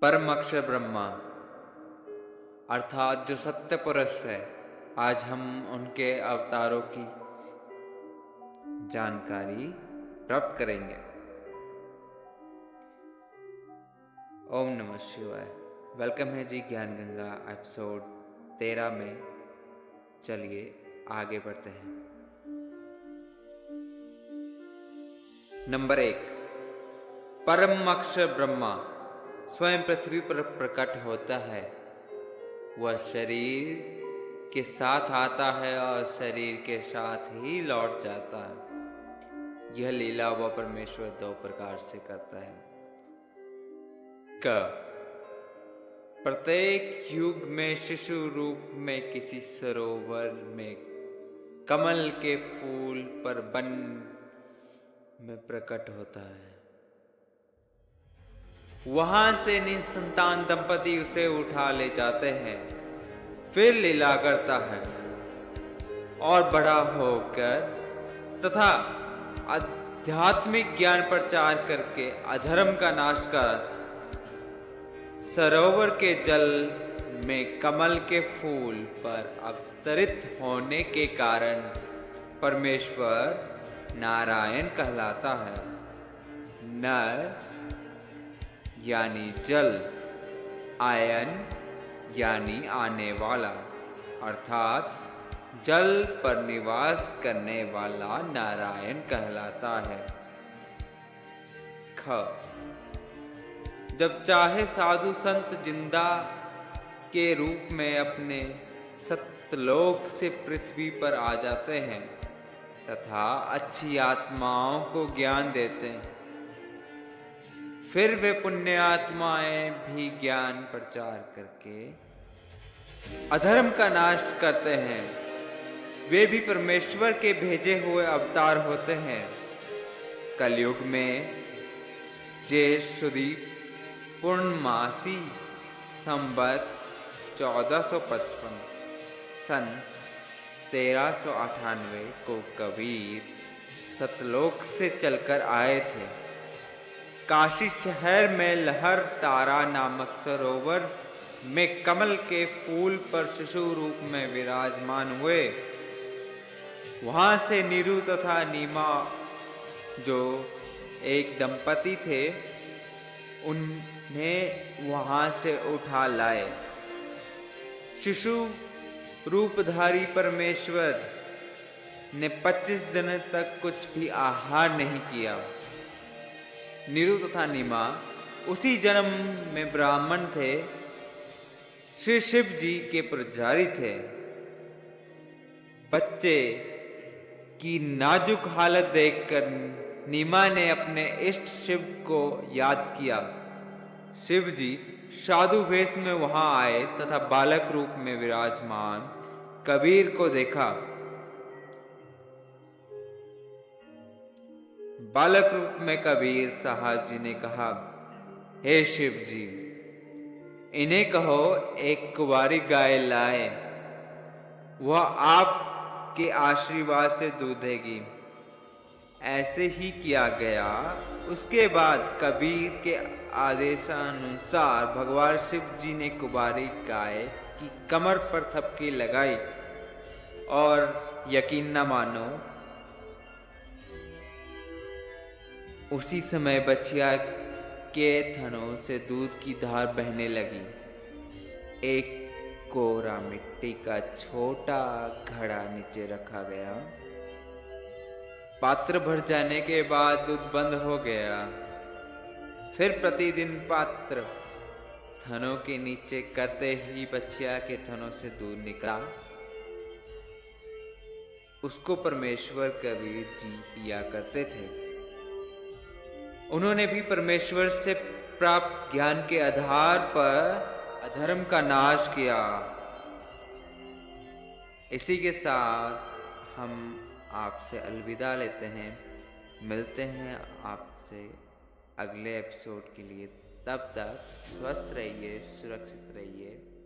परम अक्षर ब्रह्मा अर्थात जो सत्य पुरुष है। आज हम उनके अवतारों की जानकारी प्राप्त करेंगे। ओम नमः शिवाय। वेलकम है जी ज्ञान गंगा एपिसोड 13 में। चलिए आगे बढ़ते हैं। नंबर 1, परम अक्षर ब्रह्मा स्वयं पृथ्वी पर प्रकट होता है। वह शरीर के साथ आता है और शरीर के साथ ही लौट जाता है। यह लीला वह परमेश्वर दो प्रकार से करता है। क प्रत्येक युग में शिशु रूप में किसी सरोवर में कमल के फूल पर बन में प्रकट होता है। वहां से निसंतान दंपति उसे उठा ले जाते हैं। फिर लीला करता है और बड़ा होकर तथा आध्यात्मिक ज्ञान प्रचार करके अधर्म का नाश कर सरोवर के जल में कमल के फूल पर अवतरित होने के कारण परमेश्वर नारायण कहलाता है। नर यानी जल, आयन यानी आने वाला, अर्थात जल पर निवास करने वाला नारायण कहलाता है। ख जब चाहे साधु संत जिंदा के रूप में अपने सत्यलोक से पृथ्वी पर आ जाते हैं तथा अच्छी आत्माओं को ज्ञान देते हैं। फिर वे पुण्य आत्माएं भी ज्ञान प्रचार करके अधर्म का नाश करते हैं। वे भी परमेश्वर के भेजे हुए अवतार होते हैं। कलयुग में ज्येष्ठ शुदी पूर्णमासी संवत 1455 सन 1398 को कबीर सतलोक से चलकर आए थे। काशी शहर में लहर तारा नामक सरोवर में कमल के फूल पर शिशु रूप में विराजमान हुए। वहां से नीरू तथा नीमा जो एक दंपति थे उन्हें वहां से उठा लाए। शिशु रूपधारी परमेश्वर ने 25 दिन तक कुछ भी आहार नहीं किया। नीरू तथा नीमा उसी जन्म में ब्राह्मण थे। श्री शिव जी के पुजारी थे। बच्चे की नाजुक हालत देखकर नीमा ने अपने इष्ट शिव को याद किया। शिव जी साधु वेश में वहां आए तथा बालक रूप में विराजमान कबीर को देखा। बालक रूप में कबीर साहब जी ने कहा, हे शिव जी, इन्हें कहो एक कुंवारी गाय लाए। वह आपके आशीर्वाद से दूध देगी। ऐसे ही किया गया। उसके बाद कबीर के आदेशानुसार भगवान शिव जी ने कुंवारी गाय की कमर पर थपकी लगाई और यकीन न मानो उसी समय बछिया के थनों से दूध की धार बहने लगी। एक कोरा मिट्टी का छोटा घड़ा नीचे रखा गया। पात्र भर जाने के बाद दूध बंद हो गया। फिर प्रतिदिन पात्र थनों के नीचे करते ही बछिया के थनों से दूध निकला। उसको परमेश्वर कबीर जी पिया करते थे। उन्होंने भी परमेश्वर से प्राप्त ज्ञान के आधार पर अधर्म का नाश किया। इसी के साथ हम आपसे अलविदा लेते हैं। मिलते हैं आपसे अगले एपिसोड के लिए। तब तक स्वस्थ रहिए, सुरक्षित रहिए।